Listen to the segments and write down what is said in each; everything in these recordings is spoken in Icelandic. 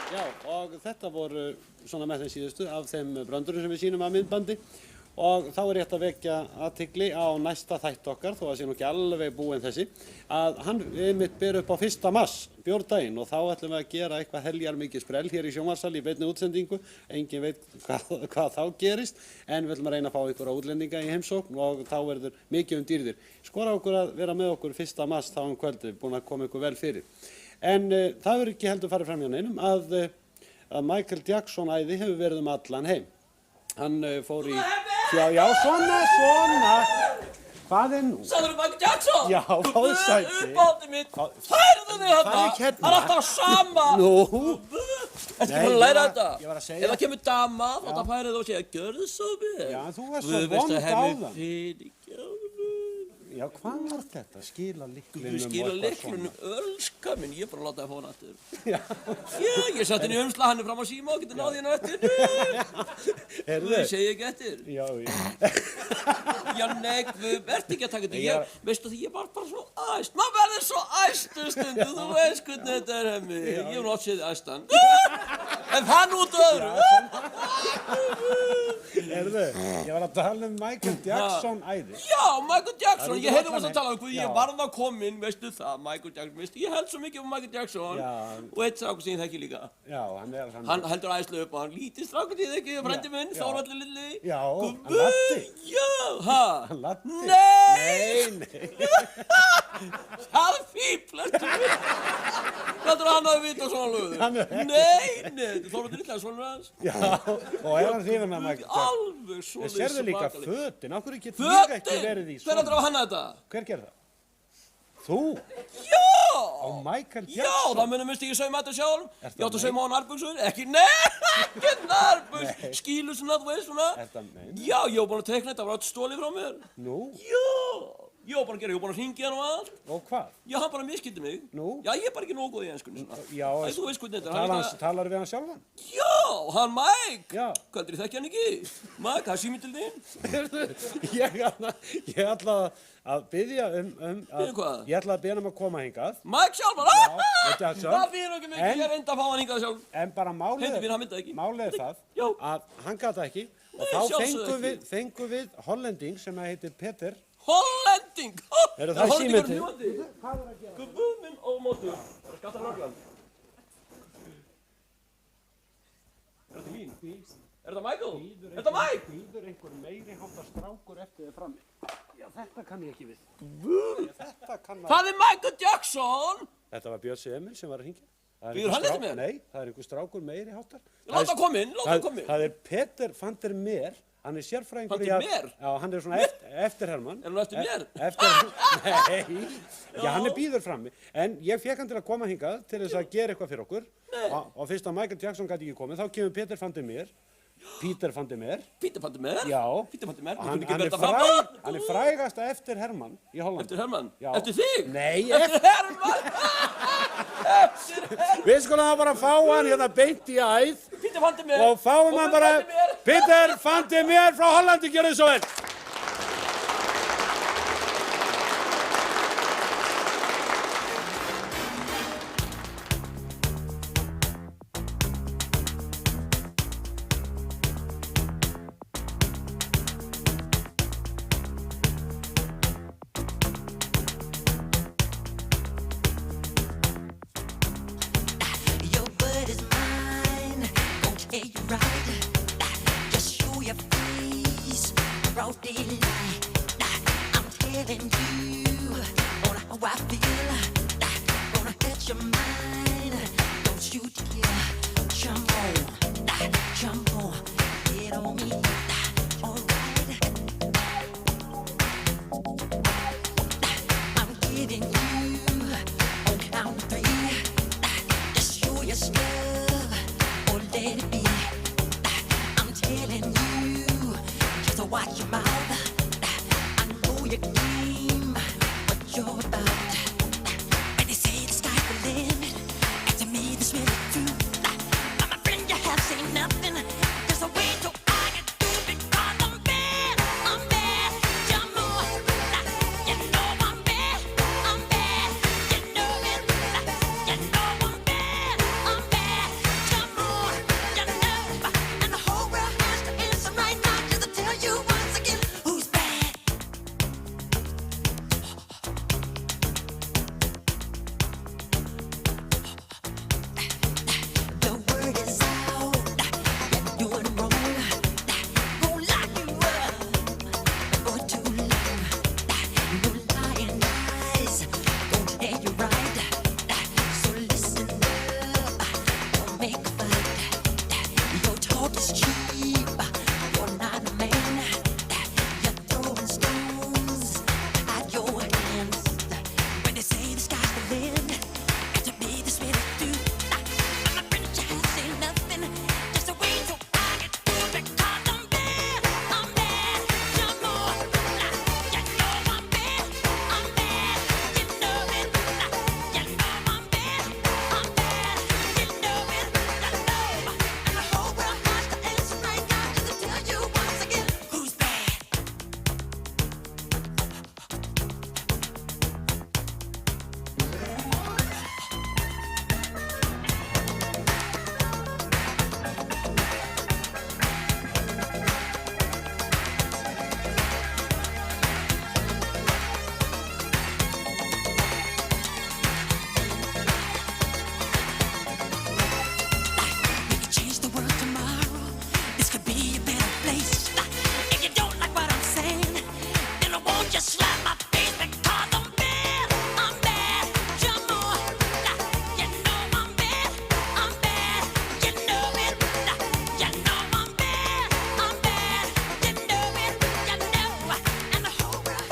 Já, og þetta voru svona með þeim síðustu af þeim bröndurum sem við sýnum af myndbandi og þá er rétt að vekja athygli á næsta þætt okkar, þó að sé nú ekki alveg búinn þessi, að hann einmitt ber upp á 1. mars, bjórdaginn, og þá ætlum við að gera eitthvað heljar mikið sprell hér í sjónvarpssal í beinni útsendingu. Engin veit hvað þá gerist, en við ætlum að reyna að fá einhverja útlendinga í heimsókn og þá verður mikið dýrðir. Skora okkur að vera með okkur 1. mars þá kvöldið, búin að koma ykkur vel fyrir. En það verður ekki heldur farið fram hjá neinum að Michael Jackson æði hefur verið allan heim. Hann fór í... Já, svona. Hvað er nú? Sagður þú Michael Jackson? Já, fáðu sæti. Uppáldið mitt. Færðu þig þarna? Það er alltaf sama. Nú. Ertu ekki búin að læra þetta? Ég var að segja. Ef það kemur dama, þá færðu þú og segja, gjörðu svo vel. Já, þú var svo vond áðan. Já, hvað var þetta? Skila lyklinum og skila lyklinum, ölska minn, ég er bara að láta það fá hann aftur. Já, ég satt henni í umslag, hann er fram á síma og getur náði henni eftir. Þú segi ekki eftir. Já. Já, nei, verð ekki að taka þetta. Veistu því, ég var bara svo æst. Maður verður svo æstur stundu, þú veist hvernig þetta er hemmi. Ég hef nátt séð æstan. En hann út öðru. Ég var að tala Michael Jackson æði. Já, Michael Jackson. Ég heyrði að tala hvað ég varð að komin, veistu það, Michael Jackson, veistu, ég held svo mikið um Michael Jackson og eitt strákur sem ég þekki líka. Já, hann heldur æðislega upp á hann, lítið strákur ég þekki, frændi minn, Þórhallur Lilli. Já, hann Latti. Já, Hann Latti. Nei. Það er fíbl, ertu við? Hvað hann að vita svona lögur? Nei, Þórhallur Lilli er svona hans. Já, og hann hrifinn með Michael Jackson. Alveg svona. Sérðu líka fötin, af hverju getur ég ekki verið í svona? Hver að hanna þetta? Hver gerði það? Þú? Já! Á Michael Jackson? Já, það munum misti ég sauma þetta sjálf. Ég átti að sauma á nærbuxur. Ekki nærbuxur. Skílu svona, þú veist svona. Er það meina? Já, ég var búin að teikna þetta, það var allt stólið frá mér. Nú? Já! Ég var bara að gera, ég var bara að hringja hann og allt. Og hvað? Já, hann bara miskildi mig. Nú? Já, ég er bara ekki nógu góð í enskunni svona. Já, þú veist hvernig þetta er. Talar við hann sjálfan? Já, hann Mike. Já. Hvað er þekki hann ekki? Mike, það er síminn til þín. Ég ætla að biðja hvað? Ég ætla að biðja að koma hingað. Mike sjálfan? Já, það fyrir ekki mikið, ég reyndi að fá hann hingað sjálf. En bara málið það að hann gat ekki og þá fengum við hollending sem heitir Peter. Hollending! Það er síminn til. Hvað er að gera? Guð minn og mótur. Það er skattar löglan. Er þetta mín? Er þetta Michael? Er þetta Mike? Býður einhver meiri háttar strákur eftir þið frammi. Já, þetta kann ég ekki við. Það er Michael Jackson! Þetta var Björn Emil sem var að hringja. Býður hann eftir mér? Nei, það er einhver strákur meiri háttar. Láta hann koma inn, Það er Peter van der Meer. Hann er sérfræðingur í að... Van der Meer? Já, hann er svona eftir Hermann. Er hann eftir mér? Nei, já, hann er býður frammi. En ég fekk hann til að koma hingað til þess að gera eitthvað fyrir okkur. Og fyrst að Michael Jackson gæti ekki komið, þá kemur Peter van der Meer. Peter van der Meer? Peter van der Meer? Já. Peter van der Meer? Hann er frægasta eftir Hermann í Hollandi. Eftir Hermann? Já. Eftir þig? Nei, eftir Hermann! Við skulum bara fá hann hérna beint í æð. Peter van der Meer. Og fáum hann bara Peter van der Meer frá Hollandi, gjörðu svo vel. Nothing, just a way to I get through. fake fight. Your talk is cheap. You're not a man. You're throwing stones at your hands. When they say the sky's the limit, and to me this way they do. I'm a friend that you say nothing. Just a way so I get through because I'm bad. I'm bad. You're more. You know I'm bad. I'm bad. You know it. You know I'm bad. I'm bad. You know it. I know. And the whole world has to answer right now just to tell you once again who's bad. We could change the world tomorrow. This could be a better place. If you don't like what I'm saying, then I won't just slap my face because I'm bad. I'm bad. You're more. You know I'm bad. I'm bad. You know it. You know I'm bad. I'm bad. You know it. You know. And the whole world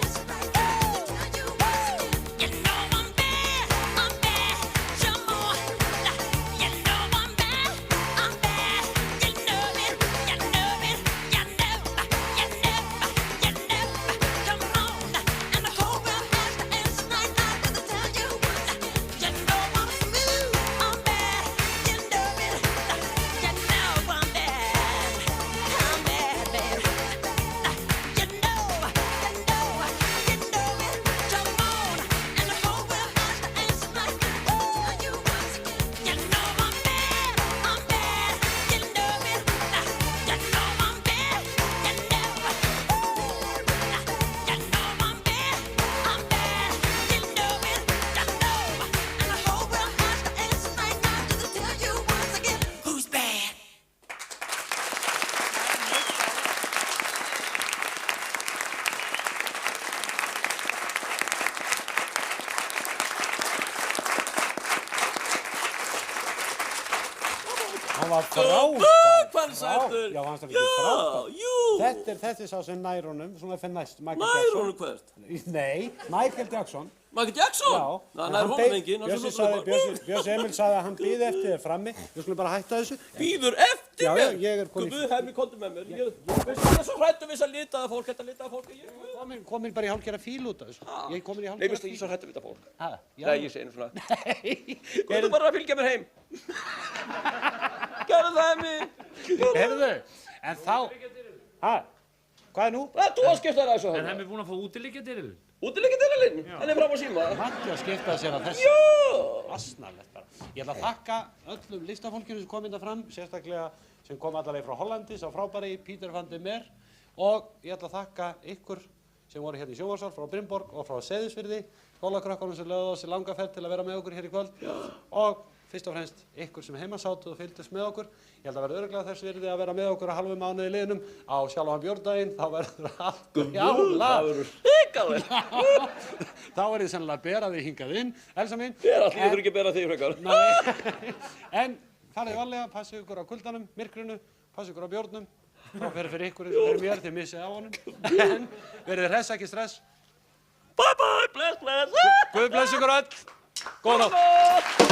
is right now to tell you once again. You know I'm bad. I'm bad. You're more. You know I'm bad. I'm bad. You know it. You know it. You know. You know. You know. Come on. And the whole world has to answer right now to tell you once again. You know I'm smooth. I'm bad. You know it. You know I'm bad. I'm bad, baby. You know. You know. You know it. Come on. And the whole world has to answer right now to tell you once again. You know I'm bad. I'm bad. You know it. You know I'm bad. You know. You know I'm bad. I'm bad. You know it. You know. And the whole world has to answer right now to tell you once again who's bad. Hann var frábær. Hvað er sættur? Já, fannst hann ekki frábær? Jú. Þetta er sá sem nær honum, svona fyrir næst, Michael Nær Jackson. honum hvert? Nei, Michael Jackson. Michael Jackson? Já. Nei, En nær hann honum beið- enginn. Bjössi Emil sagði að hann býði eftir þér frammi. Við skulum bara hætta þessu. Býður eftir Já, mér? ég er komin í- Guð, hemmi, komdu með mér. Ég er svo hrættur við þess að litaða fólk, þetta litaða fólk. Komin bara í hálfgerða fíl út af þessu. Ég er komin í Nei, hálfgerða veistu, ég er svo hrættur við þetta fólk. Ha, já. Nei, ég segi einu svona. Nei. Guð, bara að fylgja mér heim. Gerðu það, hemmi. Heyrðu, en þá... Ha, hvað er nú? Það er þú að skipta það þessu En hana. hann er búinn að fá útileikjadyrfið. Útileikjadyrlinn, hann er fram á síma. Matti að skipta sér að þessu. Já. Asnalegt bara. Ég ætla að þakka öllum listafólkinu sem kom hérna fram, sérstaklega sem kom allavega frá Hollandi, sá frábæri Peter van der Meer, og ég ætla að þakka ykkur sem voru hérna í Sjónvarpssal frá Brynborg og frá Seyðisfirði, skólakrökkunum sem lögðu á sig langa ferð til að vera með okkur hér í kvöld og fyrst og fremst ykkur sem heimasátu og fylgdust með okkur. Ég held að verða örugglega þess virði að vera með okkur að halvu mánuði liðnum á sjálfan Björndaginn, þá verður allt brjála. Það verður hrikalegt. Þá er ég sennilega að bera þig hingað inn, Elsa mín. Ég er allir, ég þurfi ekki að bera þig frekar. Nei, en farið varlega, passið ykkur á kuldanum, myrkrinu, passið ykkur á bjórnum, þá fyrir ykkur eins og fyrir mér, þið missið á honum, en verið hress, ekki stress. Bye bye, bless, bless. Guð bless ykkur öll, góða nótt. Góða nótt.